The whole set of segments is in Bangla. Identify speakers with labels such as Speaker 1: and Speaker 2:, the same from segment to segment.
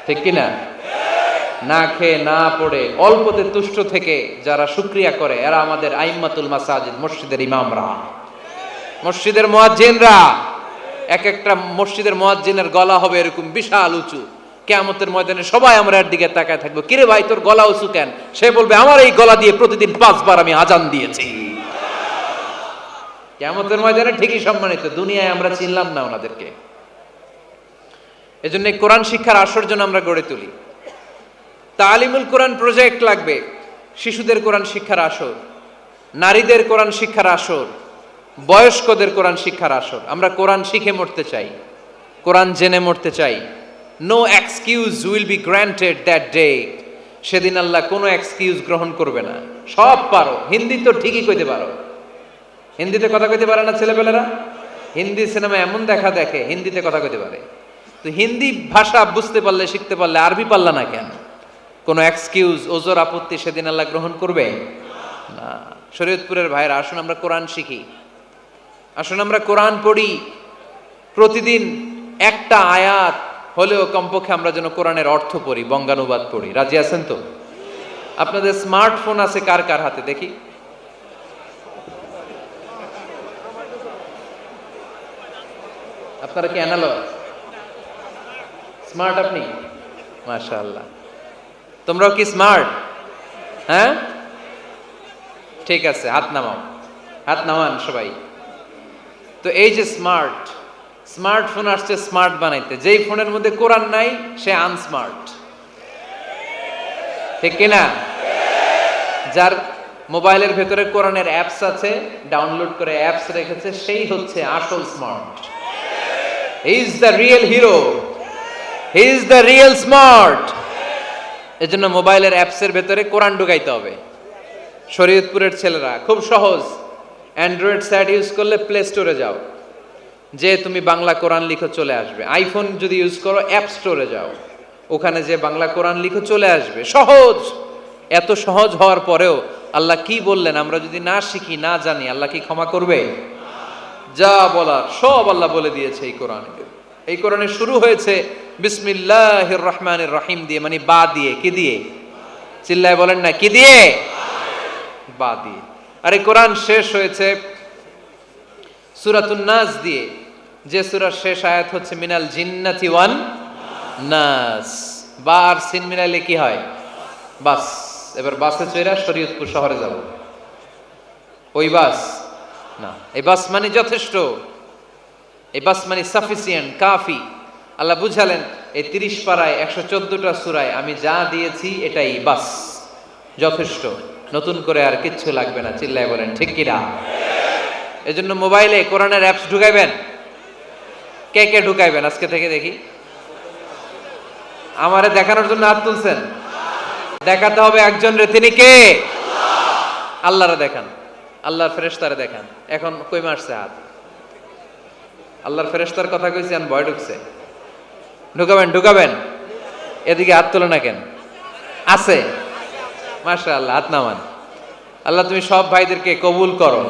Speaker 1: ঠিক কিনা? না খেয়ে না পড়ে অল্পতে তুষ্ট থেকে যারা শুকরিয়া করে এরা আমাদের আইম্মাতুল মাসাজিদ, মসজিদের ইমামরা, মসজিদের মুয়াজ্জিনরা। এক একটা মসজিদের মুয়াজ্জিনের গলা হবে এরকম বিশাল উঁচু। কিয়ামতের ময়দানে সবাই আমরা এর দিকে তাকায় থাকবো, কিরে ভাই তোর গলা উঁচু কেন? সে বলবে আমার এই গলা দিয়ে প্রতিদিন 5 বার আমি আজান দিয়েছি। কিয়ামতের ময়দানে ঠিকই সম্মানিত, দুনিয়ায় আমরা চিনলাম না ওনাদেরকে। এজন্য কোরআন শিক্ষার আসর জন্য আমরা গড়ে তুলি। তালিমুল কোরআন প্রজেক্ট লাগবে, শিশুদের কোরআন শিক্ষার আসর, নারীদের কোরআন শিক্ষার আসর, বয়স্কদের কোরআন শিক্ষার আসর। আমরা কোরআন শিখে মরতে চাই, কোরআন জেনে মরতে চাই। No excuse will be granted that day. সেদিন আল্লাহ কোনো এক্সকিউজ গ্রহণ করবে না। সব পারো, হিন্দি তো ঠিকই কইতে পারো, হিন্দিতে কথা কইতে পারে না ছেলেপেলেরা? হিন্দি সিনেমা এমন দেখা দেখে হিন্দিতে কথা কইতে পারে, তো হিন্দি ভাষা বুঝতে পারলে শিখতে পারলে আরবি পারলা না কেন? কোনো এক্সকিউজ ওজোর আপত্তি সেদিন আল্লাহ গ্রহণ করবে না। শরীয়তপুরের ভাইরা, আসুন আমরা কোরআন শিখি, আসুন আমরা কোরআন পড়ি। প্রতিদিন একটা আয়াত হলেও কমপক্ষে আমরা যেন কোরআনের অর্থ পড়ি, বঙ্গানুবাদ পড়ি। রাজি আছেন তো? আপনাদের স্মার্টফোন আছে কার কার হাতে দেখি? আপনারা কি অ্যানালগ? স্মার্ট আপনি? মাশাআল্লাহ। তোমরাও কি স্মার্ট? হ্যাঁ, ঠিক আছে, হাত নামাও, হাত নামান সবাই। তো এই যে স্মার্টফোন আসছে স্মার্ট বানাইতে, যেই ফোনের মধ্যে কোরআন নাই সে আনস্মার্ট, ঠিক কিনা? যার মোবাইলের ভেতরে কোরআনের অ্যাপস আছে, ডাউনলোড করে অ্যাপস রেখেছে, সেই হচ্ছে আসল smart. He is the real hero, he is the real smart. এজন্য মোবাইলের অ্যাপসের ভেতরে কোরআন ঢুকাইতে হবে। শরীয়তপুরের ছেলেরা খুব সহজ, অ্যান্ড্রয়েড সেট ইউজ করলে প্লে স্টোরে যাও, যে তুমি বাংলা কোরআন লিখো চলে আসবে। আইফোন যদি ইউজ করো অ্যাপ স্টোরে যাও, ওখানে যে বাংলা কোরআন লিখো চলে আসবে। সহজ। এত সহজ হওয়ার পরেও আল্লাহ কি বললেন আমরা যদি না শিখি, না জানি, আল্লাহ কি ক্ষমা করবে? যা বলার সব আল্লাহ বলে দিয়েছে এই কোরআনে। এই কোরআনে শুরু হয়েছে বিসমিল্লাহির রহমানির রহিম দিয়ে, মানে বা দিয়ে। কি দিয়ে? চিল্লায় বলেন না, কি দিয়ে? বা দিয়ে। আর এই কোরআন শেষ হয়েছে সূরাতুন নাস দিয়ে, যে সূরার শেষ আয়াত হচ্ছে মিনাল জিন্নাতি ওয়ান নাস। বা আর সিন মিলাইলে কি হয়? বাস। এবার বাসে চড়া শরীয়তপুর শহরে যাব। ওই বাস না, এই বাস মানে যথেষ্ট, এই বাস মানে সাফিসিয়েন্ট, কাফি। আল্লাহ বুঝালেন এই 30 পারায় 114টা সূরায় আমি যা দিয়েছি এটাই বাস, যথেষ্ট, নতুন করে আর কিচ্ছু লাগবে না। চিল্লায় বলেন ঠিক কিনা? এজন্য মোবাইলে কোরআনের অ্যাপস ঢুকাইবেন। কে কে ঢুকাইবেন আজকে থেকে দেখি? আমারে দেখানোর জন্য হাত তুলছেন? দেখাতে হবে একজন রে, তিনি কে? আল্লাহরে দেখান, আল্লাহর ফেরেশতারে দেখান। এখন কই মারছে হাত? আল্লাহর ফেরেশতার কথা কইছি, আর ভয় ঢুকছে। ঢুকাবেন ঢুকাবেন, এদিকে হাত তোলে না কেন? আছে? মাশাআল্লাহ, হাত নামান। আল্লাহ তুমি সব ভাইদেরকে কবুল করো।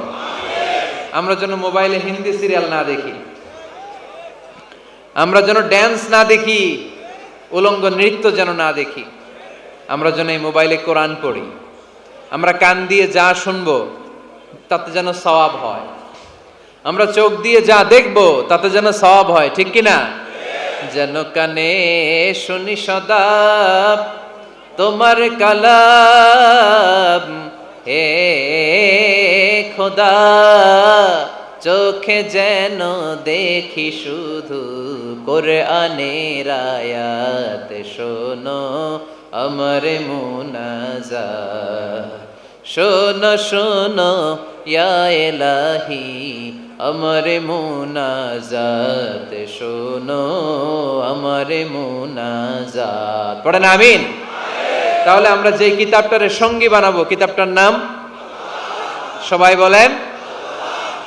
Speaker 1: আমরা যেন মোবাইলে হিন্দি সিরিয়াল না দেখি, আমরা যেন ড্যান্স না দেখি, উলঙ্গ নৃত্য যেন না দেখি। আমরা যেন এই মোবাইলে কোরআন পড়ি। আমরা কান দিয়ে যা শুনবো তাতে যেন সওয়াব হয়। আমরা চোখ দিয়ে যা দেখবো তাতে যেন সওয়াব হয়, ঠিক কিনা? যেন কানে শুনি সদা তোমার কালাম, হে খোদা চোখে যেন দেখি শুধু কোরআনের আয়াত। শোনো আমার মুনাজাত, শোনো শোনো ইয়া ইলাহি আমার মুনাজাত, শোনো আমার মুনাজাত। পড়েন আমিন। তাহলে আমরা যে কিতাবটারে সঙ্গী বানাবো, কিতাবটার নাম সবাই বলেন।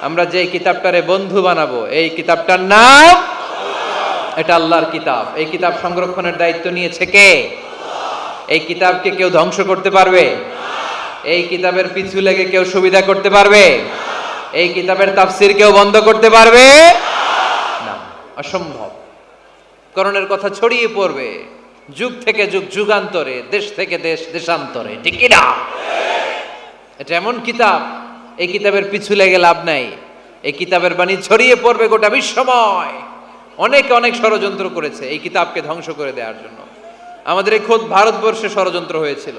Speaker 1: আমরা যে কিতাবটারে বন্ধু বানাবো, এই কিতাবটার নাম, এটা আল্লাহর কিতাব। এই কিতাব সংরক্ষণের দায়িত্ব নিয়েছে কে? এই কিতাবকে কেউ ধ্বংস করতে পারবে? এই কিতাবের পিছু লেগে কেউ সুবিধা করতে পারবে? এই কিতাবের তাফসীর কেউ বন্ধ করতে পারবে না, অসম্ভব। কোরআনের কথা ছড়িয়ে পড়বে, যুগ থেকে যুগ, যুগান্তরে, দেশ থেকে দেশ, দেশান্তরে, ঠিক কি না? এটা এমন কিতাব, এই কিতাবের পিছু লেগে লাভ নাই। এই কিতাবের বাণী ছড়িয়ে পড়বে গোটা বিশ্বময়। অনেকে অনেক ষড়যন্ত্র করেছে এই কিতাবকে ধ্বংস করে দেওয়ার জন্য। আমাদের এই খোদ ভারতবর্ষে ষড়যন্ত্র হয়েছিল।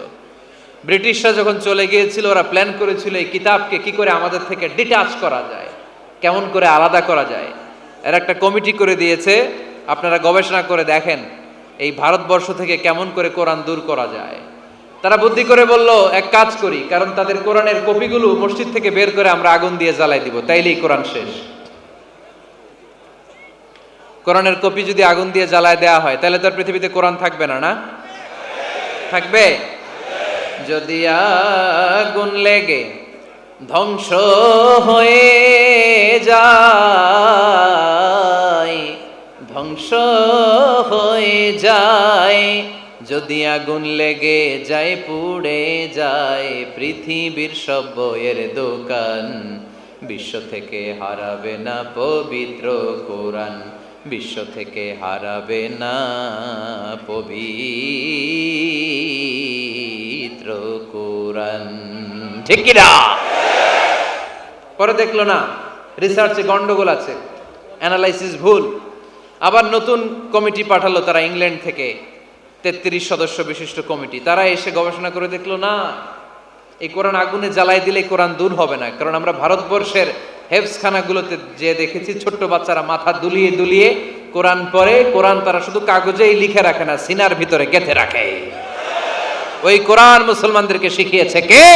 Speaker 1: ব্রিটিশরা যখন চলে গিয়েছিল, ওরা প্ল্যান করেছিল এই কিতাবকে কি করে আমাদের থেকে ডিটাচ করা যায়, কেমন করে আলাদা করা যায়। এর একটা কমিটি করে দিয়েছে, আপনারা গবেষণা করে দেখেন এই ভারতবর্ষ থেকে কেমন করে কোরআন দূর করা যায়। তারা বুদ্ধি করে বলল, এক কাজ করি, কারণ তাদের কোরআনের কপিগুলো মসজিদ থেকে বের করে আমরা আগুন দিয়ে জ্বালাই দিব, তাইলেই কোরআন শেষ। কোরআনের কপি যদি আগুন দিয়ে জ্বালায় দেওয়া হয়, তাহলে তো আর পৃথিবীতে কোরআন থাকবে না, না থাকবে? যদি আগুন লেগে ধ্বংস হয়ে যায়, ধ্বংস হয়ে যায়, যদি আগুন লেগে যায়, পুড়ে যায় পৃথিবীর সব বইয়ের দোকান, বিশ্ব থেকে হারাবে না পবিত্র কোরআন, বিশ্ব থেকে হারাবে না পবিত্র কোরআন, ঠিক কি না? পরে দেখলো না রিসার্চে গন্ডগোল আছে, অ্যানালাইসিস ভুল। আবার নতুন কমিটি পাঠালো তারা ইংল্যান্ড থেকে, 33 সদস্য বিশিষ্ট কমিটি। তারা এসে গবেষণা করে দেখলো না, এই কোরআন আগুনে জ্বালাই দিলে কোরআন দূর হবে না। কারণ আমরা ভারতবর্ষের হেফজখানাগুলোতে যে দেখেছি, ছোট্ট বাচ্চারা মাথা দুলিয়ে দুলিয়ে কোরআন পড়ে। কোরআন তারা শুধু কাগজেই লিখে রাখে না, সিনার ভিতরে গেঁথে রাখে। ওই কোরআন মুসলমানদেরকে শিখিয়েছে কে?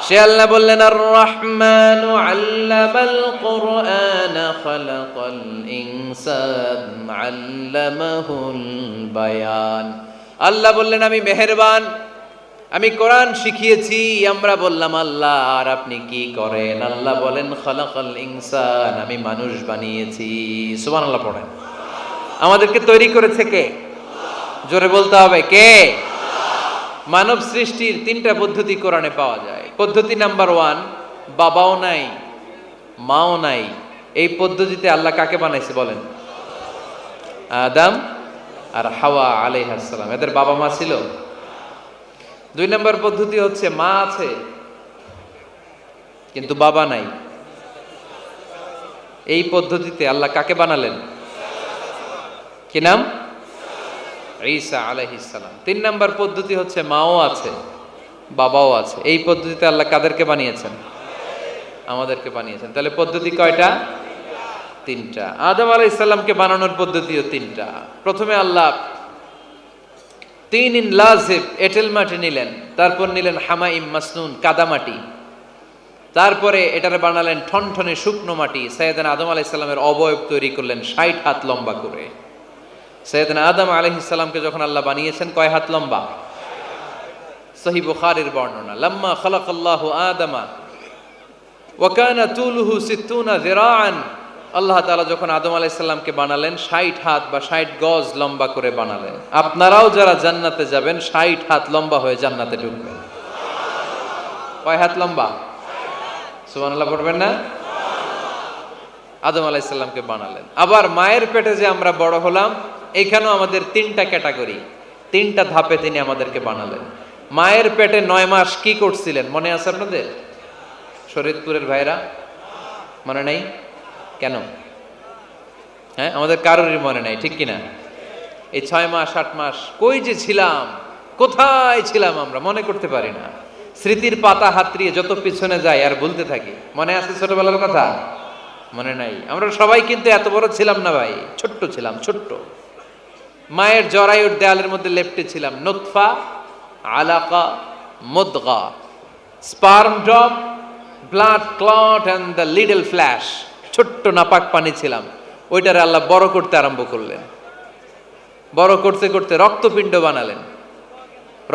Speaker 1: সে আল্লাহ বললেন, আর রহমান আল্লামাল কোরআন খালাকাল ইনসান আল্লামাহুল বায়ান। আল্লাহ বললেন, আমি মেহেরবান, আমি কোরআন শিখিয়েছি। আমরা বললাম, আল্লাহ আর আপনি কি করেন? আল্লাহ বলেন, খালাকাল ইনসান, আমি মানুষ বানিয়েছি। সুবহানাল্লাহ পড়েন। আমাদেরকে তৈরি করেছে কে? জোরে বলতে হবে, কে? মানব সৃষ্টির 3টা পদ্ধতি কোরআনে পাওয়া যায়। পদ্ধতি নাম্বার 1, বাবাও নাই মাও নাই। এই পদ্ধতিতে আল্লাহ কাকে বানাইছে বলেন? আদম আর হাওয়া আলাইহিস সালাম। এদের বাবা মা ছিল? 2 নম্বর পদ্ধতি হচ্ছে মা আছে কিন্তু বাবা নাই। এই পদ্ধতিতে আল্লাহ কাকে বানালেন? কি নাম? ঈসা আলাইহিস সালাম। 3 নম্বর পদ্ধতি হচ্ছে মাও আছে বাবাও আছে। এই পদ্ধতিতে আল্লাহ কাদেরকে বানিয়েছেন? আমাদেরকে বানিয়েছেন। তাহলে পদ্ধতি কয়টা? 3টা। আদম আলাইহিস সালামকে বানানোর পদ্ধতিও 3টা। প্রথমে আল্লাহ 3 লাজিব এঁটেল মাটি নিলেন, তারপর নিলেন হামাইম মাসনুন কাদামাটি, তারপরে এটারে বানালেন ঠনঠনে শুকনো মাটি। সাইয়েদনা আদম আলাইহিস সালামের অবয়ব তৈরি করলেন 60 হাত লম্বা করে। সাইয়েদনা আদম আলাইহিস সালামকে যখন আল্লাহ বানিয়েছেন, কয় হাত লম্বা? সহিহ বুখারীর বর্ণনা, লাম্মা খালাকাল্লাহু আদামা ওয়া কানা তুলুহু 60 যিরাআন। আল্লাহ তাআলা যখন আদম আলাইহিস সালামকে বানালেন, 60 হাত বা 60 গজ লম্বা করে বানালেন। আপনারাও যারা জান্নাতে যাবেন, 60 হাত লম্বা হয়ে জান্নাতে ঢুকবেন। কয় হাত লম্বা? সুবহানাল্লাহ পড়বেন না? আদম আলাইহিস সালামকে বানালেন। আবার মায়ের পেটে যে আমরা বড় হলাম, এখানেও আমাদের 3টা ক্যাটাগরি, 3টা ধাপে তিনি আমাদেরকে বানালেন। মায়ের পেটে 9 মাস কি করছিলেন মনে আছে আপনাদের? শরীয়তপুরের ভাইরা মনে নাই? কেন? হ্যাঁ, আমাদের কারোরই মনে নাই, ঠিক কিনা? এই 6 মাস 8 মাস কই যে ছিলাম, কোথায় ছিলাম আমরা মনে করতে পারি না। স্মৃতির পাতা হাতড়িয়ে যত পিছনে যাই আর বলতে থাকি। মনে আছে ছোটবেলার কথা? মনে নাই। আমরা সবাই কিন্তু এত বড় ছিলাম না ভাই, ছোট্ট ছিলাম, ছোট্ট। মায়ের জরায়ুর দেয়ালের মধ্যে লেপ্টে ছিলাম। নুতফা, আলাকা, মুদগা, sperm drop, blood clot and the little flesh. ছোট্ট নাপাক পানি ছিলাম। ওইটারে আল্লাহ বড় করতে আরম্ভ করলেন। বড় করতে করতে রক্তপিণ্ড বানালেন।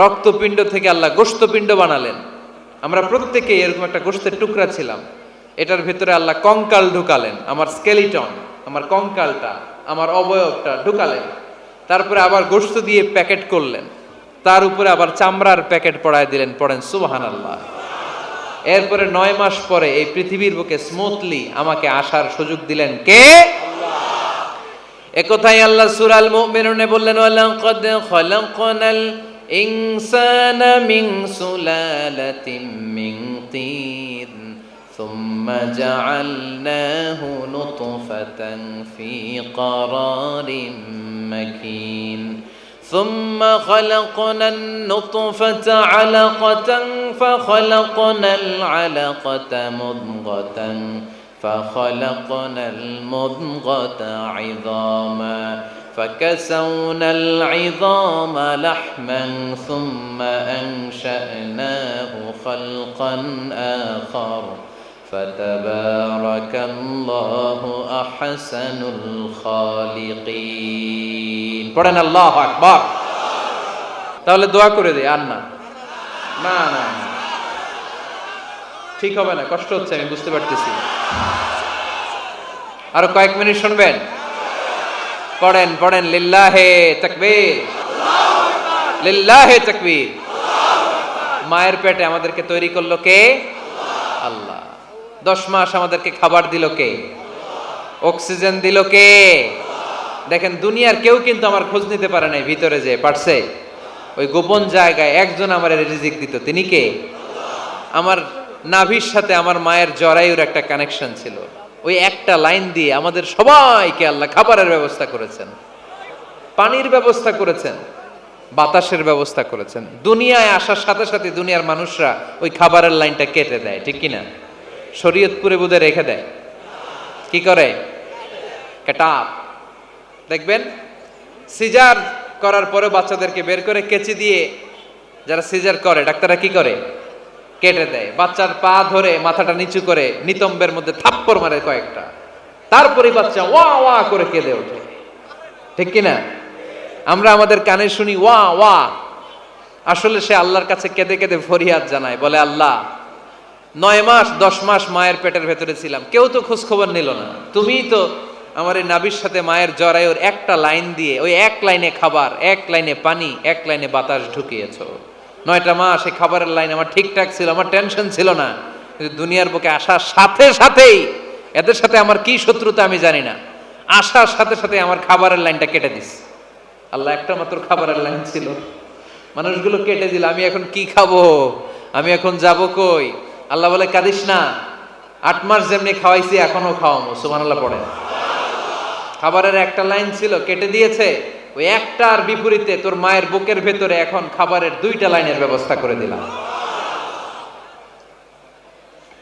Speaker 1: রক্তপিণ্ড থেকে আল্লাহ গোশতপিণ্ড বানালেন। আমরা প্রত্যেকেই এরকম একটা গোশতের টুকরা ছিলাম। এটার ভিতরে আল্লাহ কঙ্কাল ঢুকালেন, আমার স্কেলিটন, আমার কঙ্কালটা, আমার অবয়বটা ঢুকালেন। তারপরে আবার গোশত দিয়ে প্যাকেট করলেন, তার উপরে আবার চামড়ার প্যাকেট পড়ায় দিলেন। পড়েন সুবহানাল্লাহ। এরপরে 9 মাস পরে এই পৃথিবীর বুকে স্মুথলি আমাকে আসার সুযোগ দিলেন কে? একথাই আল্লাহ সূরা আল মুমিনুনে বললেন, ওয়ালাকাদ খালাকনাল ইনসানা মিন সুলালাতিন মিন তিন সুম্মা জাআলনাহু নুতফাতান ফি ক্বারারিন মাকিন ثم خلقنا النطفة علقة فخلقنا العلقة مضغة فخلقنا المضغة عظاما فكسونا العظام لحما ثم أنشأناه خلقا آخر فتبارك الله أحسن الخالقين পড়েন আল্লাহু আকবার। তাহলে দোয়া করে দেই আর না না না ঠিক হবে না, কষ্ট হচ্ছে আমি বুঝতে পারতেছি। আরো কয়েক মিনিট শুনবেন? পড়েন পড়েন লিল্লাহে তাকবীর, লিল্লাহে তাকবীর। মায়ের পেটে আমাদেরকে তৈরি করলো কে? আল্লাহ। 10 মাস আমাদেরকে খাবার দিল কে? অক্সিজেন দিল কে? দেখেন দুনিয়ার কেউ কিন্তু আমার খোঁজ নিতে পারে নাই, ভিতরে যে পারছে ওই গোপন জায়গায় একজন আমার রিজিক দিত, তিনি কে? আমার নাভির সাথে আমার মায়ের জরায়ুর একটা কানেকশন ছিল, ওই একটা লাইন দিয়ে আমাদের সবাইকে আল্লাহ খাবারের ব্যবস্থা করেছেন, পানির ব্যবস্থা করেছেন, বাতাসের ব্যবস্থা করেছেন। দুনিয়ায় আসার সাথে সাথে দুনিয়ার মানুষরা ওই খাবারের লাইনটা কেটে দেয়, ঠিক কিনা? শরীয়তপুরে বুঝে রেখে দেয়, কি করে? কাটাপ। দেখবেন সিজার করার পরে বাচ্চাদেরকে বের করে কেচি দিয়ে যারা সিজার করে ডাক্তাররা কি করে? কেটে দেয়। বাচ্চার পা ধরে মাথাটা নিচু করে নিতম্বের মধ্যে থাপ্পড় মারে কয়েকটা, তারপরে বাচ্চা ওয়া ওয়া করে কেঁদে ওঠে, ঠিক কিনা? আমরা আমাদের কানে শুনি ওয়া ওয়া, আসলে সে আল্লাহর কাছে কেঁদে কেঁদে ফরিয়াদ জানায়, বলে আল্লাহ 9 মাস 10 মাস মায়ের পেটের ভেতরে ছিলাম, কেউ তো খোঁজ খবর নিল না, তুমিই তো আমার এই নাভির সাথে মায়ের জরায়ুর একটা লাইন দিয়ে ওই এক লাইনে খাবার, এক লাইনে পানি, এক লাইনে বাতাস ঢুকিয়েছো। 9টা মাস এই খাবারের লাইন আমার ঠিকঠাক ছিল, আমার টেনশন ছিল না, কিন্তু দুনিয়ার বুকে আসার সাথে সাথেই এদের সাথে আমার কি শত্রুতা আমি জানি না, আসার সাথে সাথে আমার খাবারের লাইনটা কেটে দিস। আল্লাহ একটা মাত্র খাবারের লাইন ছিল, মানুষগুলো কেটে দিল, আমি এখন কি খাবো, আমি এখন যাব কই? আল্লাহ বলে কাঁদিস না, 8 মাস যেমনি খাওয়াইছি এখনো খাওয়াবো। সুবহানাল্লাহ পড়েন। খাবারের একটা লাইন ছিল, কেটে দিয়েছে, ওই একটার বিপরীতে তোর মায়ের বুকের ভেতরে এখন খাবারের 2টা লাইনের ব্যবস্থা করে দিলাম।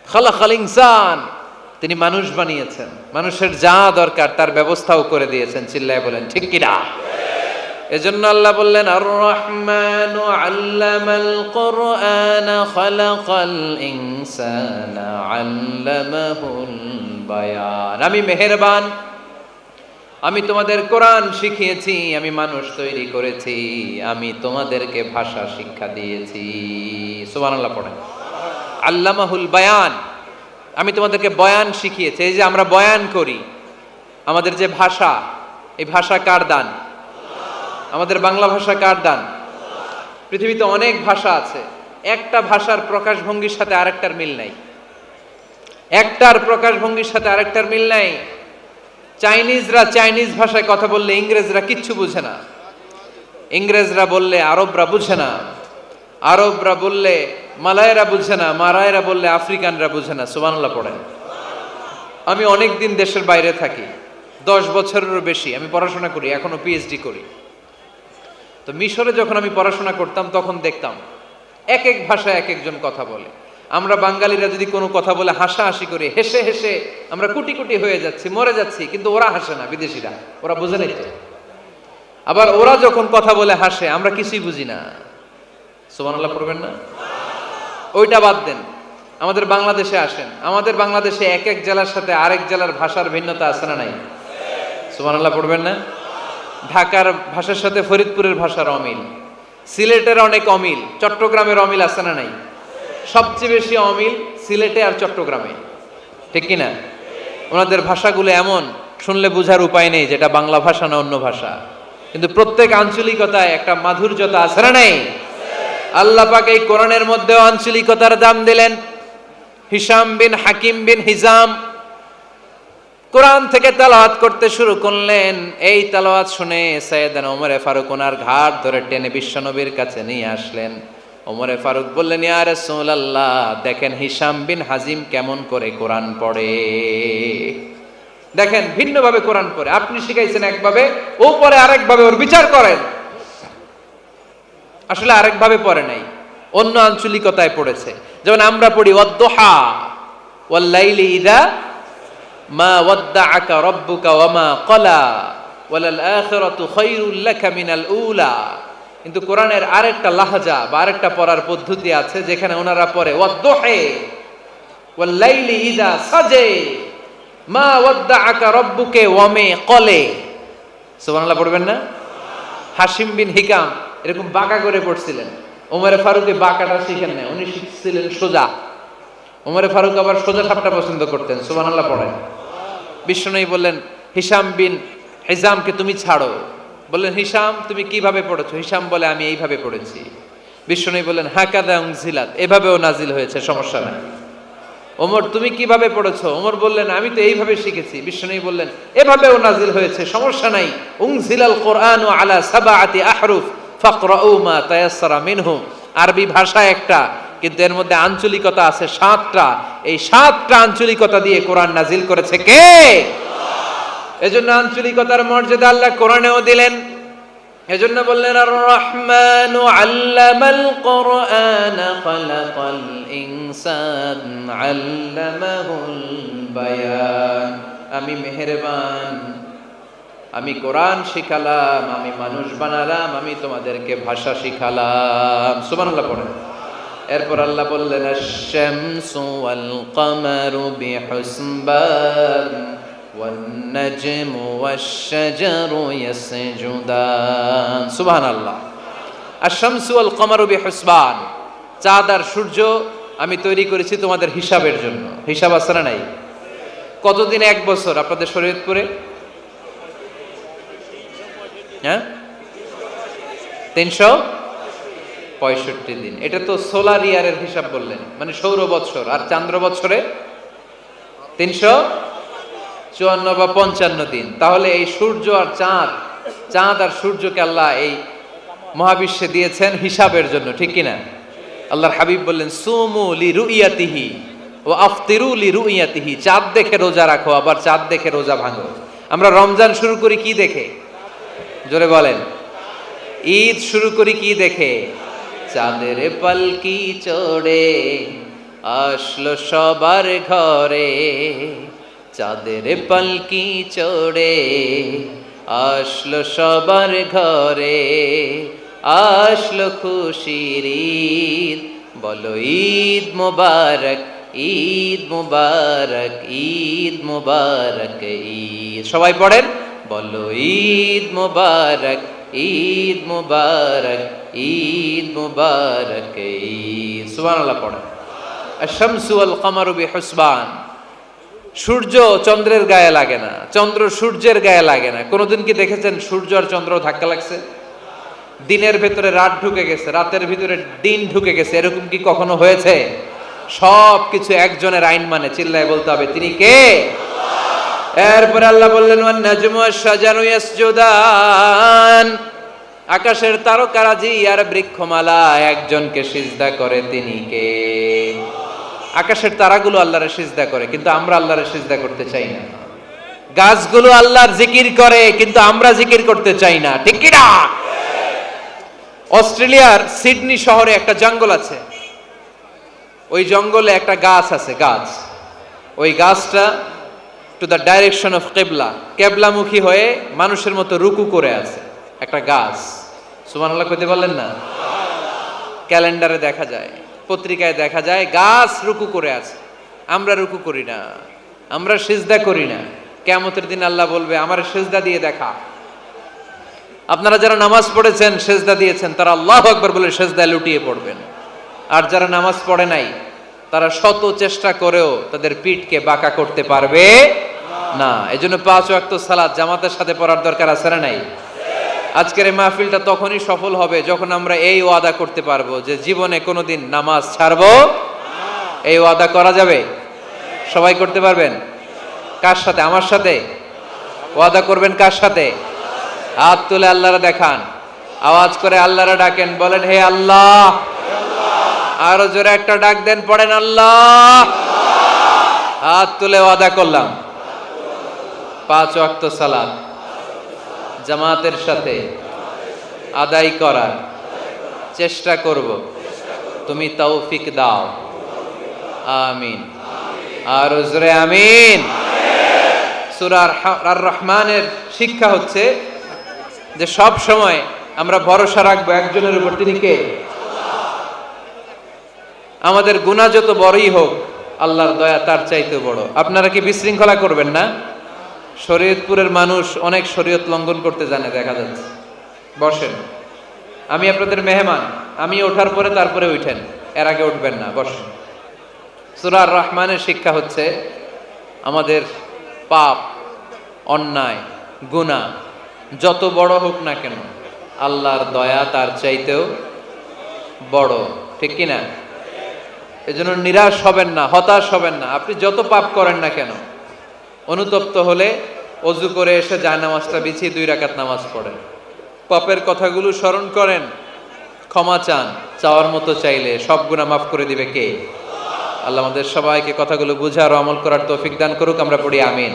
Speaker 1: খালাকাল ইনসান, তিনি মানুষ বানিয়েছেন, মানুষের যা দরকার তার ব্যবস্থাও করে দিয়েছেন। চিল্লায় বলেন ঠিক কিনা? এজন্য আল্লাহ বললেন আর রহমানু আল্লামাল কুরআনা খালাকাল ইনসানা আল্লামাহুল বায়ান। আমি মেহেরবান, আমি তোমাদের কোরআন শিখিয়েছি, আমি মানুষ তৈরি করেছি, আমি তোমাদেরকে ভাষা শিক্ষা দিয়েছি। সুবহানাল্লাহ পড়েন। আল্লামাহুল বায়ান, আমি তোমাদেরকে বয়ান শিখিয়েছি। এই যে আমরা বয়ান করি, আমাদের যে ভাষা, এই ভাষা কার দান? আমাদের বাংলা ভাষা কার দান? পৃথিবীতে অনেক ভাষা আছে, একটা ভাষার প্রকাশভঙ্গির সাথে আরেকটার মিল নাই, একটার প্রকাশভঙ্গির সাথে আরেকটার মিল নাই। চাইনিজরা চাইনিজ ভাষায় কথা বললে ইংরেজরা কিচ্ছু বুঝে না, ইংরেজরা বললে আরবরা বুঝে না, আরবরা বললে মালায়রা বুঝে না, মারায়রা বললে আফ্রিকানরা বুঝে না। সুবহানাল্লাহ পড়েন। আমি অনেক দিন দেশের বাইরে থাকি, 10 বছরেরও বেশি আমি পড়াশোনা করি, এখনো পিএইচডি করি। তো মিশরে যখন আমি পড়াশোনা করতাম তখন দেখতাম এক এক ভাষায় এক একজন কথা বলে। আমরা বাঙালিরা যদি কোনো কথা বলে হাসাহাসি করি, হেসে হেসে আমরা কুটি কুটি হয়ে যাচ্ছি, মরে যাচ্ছি, কিন্তু ওরা হাসে না, বিদেশিরা, ওরা বুঝে নাই তো। আবার ওরা যখন কথা বলে হাসে, আমরা কিছুই বুঝি না। সুবহানাল্লাহ পড়বেন না? ওইটা বাদ দেন, আমাদের বাংলাদেশে আসেন, আমাদের বাংলাদেশে এক এক জেলার সাথে আরেক জেলার ভাষার ভিন্নতা আছে না নাই? সুবহানাল্লাহ পড়বেন না? ঢাকার ভাষার সাথে ফরিদপুরের ভাষার অমিল, সিলেটের অনেক অমিল, চট্টগ্রামের অমিল আছে না নাই? সবচেয়ে বেশি অমিল সিলেটে আর চট্টগ্রামে, ঠিক কিনা? ওনাদের ভাষাগুলো এমন, শুনলে বোঝার উপায় নেই যেটা বাংলা ভাষা না অন্য ভাষা, কিন্তু প্রত্যেক আঞ্চলিকতায় একটা মাধুর্যতা আছে না নাই? আল্লাহ পাক এই কোরআনের মধ্যে আঞ্চলিকতার দাম দিলেন। হিশাম বিন হাকিম বিন হিজাম কোরআন থেকে তেলাওয়াত করতে শুরু করলেন। এই তেলাওয়াত শুনে সাইয়েদনা ওমরে ফারুক ওনার ঘাট ধরে টেনে বিশ্বনবীর কাছে নিয়ে আসলেন। ওমরে ফারুক বললেন, ইয়া রাসূলুল্লাহ, দেখেন হিশাম বিন হাজিম কেমন করে কোরআন পড়ে। দেখেন ভিন্নভাবে কোরআন পড়ে, আপনি শিখাইছেন একভাবে, ও পড়ে আরেকভাবে, ওর বিচার করেন। আসলে আরেকভাবে পড়ে নাই, অন্য আঞ্চলিকতায় পড়েছে। যেমন আমরা পড়ি ওয়াদ-দুহা ওয়াল লাইলি ইযা মা ওয়াদ্দাআকা রাব্বুকা ওয়া মা ক্বালা ওয়ালাল আখিরাতু খায়রুল লাকা মিনাল উলা। কিন্তু কোরআনের আরেকটা লাহজা বা আরেকটা পড়ার পদ্ধতি আছে, যেখানে ওনারা পড়ে ওয়াদ-দুহা ওয়াল লাইলি ইযা সাজা মা ওয়াদ্দাআকা রাব্বুকা ওয়া মা ক্বালা। সুবহানাল্লাহ পড়বেন না? হাশিম বিন হিকাম এরকম বাঁকা করে পড়ছিলেন। ওমরে ফারুকে বাঁকাটা শিখেন না, উনি শিখছিলেন সোজা। ওমরে ফারুক আবার সোজা সাপটা পছন্দ করতেন। সুবহানাল্লাহ পড়েন। বিশ্বনবী বললেন, হিশাম বিন হিজামকে তুমি ছাড়ো। বললেন, হিশাম তুমি কিভাবে পড়েছো? হিশাম বলে, আমি এইভাবে পড়েছি। বিশ্বনবী বললেন, হাকাদা উনজিলাত, এভাবেও নাজিল হয়েছে, সমস্যা নাই। ওমর তুমি কিভাবে পড়েছো? ওমর বললেন, আমি তো এইভাবে শিখেছি। বিশ্বনবী বললেন, এভাবেও নাজিল হয়েছে, সমস্যা নাই। উনজিলাল কোরআনু আলা সাবআতি আহরুফ ফাকরাউ মা তায়াসসারা মিনহু। আরবি ভাষা একটা, কিন্তু এর মধ্যে আঞ্চলিকতা আছে 7টা। এই 7টা আঞ্চলিকতা দিয়ে কোরআন নাজিল করেছে কে? এজন্য আঞ্চলিকতার মর্যাদা আল্লাহ কোরআনেও দিলেন। এজন্য বললেন, আর রহমানু আল্লামাল কোরআন খালাকাল ইনসান আল্লামাহুল বায়ান। আমি মেহেরবান, আমি কোরআন শিখালাম, আমি মানুষ বানালাম, আমি তোমাদেরকে ভাষা শিখালাম। সুবহানাল্লাহ পড়েন। এরপর আল্লাহ বললেন, আশ-শামসু ওয়াল কামারু বিহুসবান ওয়ান নাজমু ওয়াশ-শাজারু ইয়াসজুদান। সুবহানাল্লাহ। আশ-শামসু ওয়াল কামারু বিহুসবান, চাঁদ আর সূর্য আমি তৈরি করেছি তোমাদের হিসাবের জন্য। হিসাব আছে না নাই? কতদিন এক বছর আপনাদের শরীয়তপুরে? হ্যাঁ, 365 দিন। এটা তো সোলার ইয়ারের হিসাব বললেন, মানে সৌর বৎসর। আর চান্দ্র বৎসরে 354 বা 55 দিন। তাহলে এই সূর্য আর চাঁদ, চাঁদ আর সূর্যকে আল্লাহ এই মহাবিশ্বে দিয়েছেন হিসাবের জন্য, ঠিক কিনা? আল্লাহর হাবিব বললেন, সুমু লিরুইয়াতিহি ওয়া আফতিরু লিরুইয়াতিহি। চাঁদ দেখে রোজা রাখো, আবার চাঁদ দেখে রোজা ভাঙো। আমরা রমজান শুরু করি কি দেখে? জোরে বলেন। ঈদ শুরু করি কি দেখে? চাঁদের পালকি চড়ে আসলো সবার ঘরে, চাঁদের পালকি চড়ে আসলো সবার ঘরে, আসলো খুশির ঈদ, বলো ঈদ মুবারক, ঈদ মুবারক, ঈদ মুবারক, ঈদ। সবাই পড়েন, বলো ঈদ মুবারক, ঈদ মুবারক, ঈদ মুবারক, ঈদ। সুবহানাল্লাহ পড়েন। আশ-শামসু ওয়াল কামারু বিহুসবান। সূর্য চন্দ্রের গায়ে লাগে না, চন্দ্র সূর্যের গায়ে লাগে না। কোনোদিন কি দেখেছেন সূর্য আর চন্দ্র ধাক্কা লাগছে? দিনের ভেতরে রাত ঢুকে গেছে, রাতের ভিতরে দিন ঢুকে গেছে, এরকম কি কখনো হয়েছে? সব কিছু একজনের আইন মানে, চিল্লায় বলতে হবে, তিনি কে? এরপরে আল্লাহ বললেন, ওয়ান নাজমু ওয়াশ-শাজারু ইয়াসজুদান। আকাশের তারকারাজি আর বৃক্ষমালা একজনকে সিজদা করে, তিনি কে? আকাশের তারাগুলো আল্লাহরে সিজদা করে, কিন্তু আমরা আল্লাহরে সিজদা করতে চাই না। গাছগুলো আল্লাহর জিকির করে, কিন্তু আমরা জিকির করতে চাই না, ঠিক কি না? অস্ট্রেলিয়ার সিডনি শহরে একটা জঙ্গল আছে। ওই জঙ্গলে একটা গাছ আছে, গাছ। ওই গাছটা টু দ্য ডাইরেকশন অফ কেবলা, কেবলামুখী হয়ে মানুষের মতো রুকু করে আছে, একটা গাছ। সুবহানাল্লাহ কইতে পারলেন না? ক্যালেন্ডারে দেখা যায়, পত্রিকায় দেখা যায়, গাছ রুকু করে আছে। আমরা রুকু করি না, আমরা সিজদা করি না। কিয়ামতের দিন আল্লাহ বলবে, আমার সিজদা দিয়ে দেখা। আপনারা যারা নামাজ পড়েছেন, সিজদা দিয়েছেন, তারা আল্লাহু আকবার বলে সিজদায় লুটিয়ে পড়বেন। আর যারা নামাজ পড়ে নাই, তারা শত চেষ্টা করেও তাদের পিঠকে বাঁকা করতে পারবে না। এজন্য 5 ওয়াক্ত সালাত জামাতের সাথে পড়ার দরকার আছে না নাই? আজকের এই মাহফিলটা তখনই সফল হবে যখন আমরা এই ওয়াদা করতে পারবো যে জীবনে কোনোদিন নামাজ ছাড়বো। এই ওয়াদা করা যাবে? সবাই করতে পারবেন? কার সাথে? আমার সাথে। ওয়াদা করবেন কার সাথে? হাত তুলে আল্লাহরা দেখান, আওয়াজ করে আল্লাহরা ডাকেন, বলেন হে আল্লাহ। আরো জোরে একটা ডাক দেন, পড়েন আল্লাহ। হাত তুলে ওয়াদা করলাম 5 ওয়াক্ত সালাত জামাতের সাথে আদায় করার চেষ্টা করব, তুমি তৌফিক দাও, আমিন। আর জোরে আমিন। সূরা আর রহমানের শিক্ষা হচ্ছে যে সব সময় আমরা ভরসা রাখবো একজনের উপর, তিনি কে? আমাদের গুনাহ যত বড়ই হোক, আল্লাহর দয়া তার চাইতে বড়। আপনারা কি বিশৃঙ্খলা করবেন না? শরীয়তপুরের মানুষ অনেক শরীয়ত লঙ্ঘন করতে জানে, দেখা যাচ্ছে। বসেন, আমি আপনাদের মেহমান, আমি ওঠার পরে তারপরে উঠেন, এর আগে উঠবেন না, বসেন। সূরা আর রহমানের শিক্ষা হচ্ছে আমাদের পাপ, অন্যায়, গুনাহ যত বড় হোক না কেন, আল্লাহর দয়া তার চাইতেও বড়, ঠিক কিনা? এজন্য নিরাশ হবেন না, হতাশ হবেন না। আপনি যত পাপ করেন না কেন, অনুতপ্ত হলে অজু করে এসে জায়নামাজটা বিছিয়ে 2 রাকাত নামাজ পড়েন, পাপের কথাগুলো স্মরণ করেন, ক্ষমা চান, চাওয়ার মতো চাইলে সব গুনাহ মাফ করে দিবে কে? আল্লাহ আমাদের সবাইকে কথাগুলো বুঝার ও আমল করার তৌফিক দান করুক। আমরা পড়ি আমিন।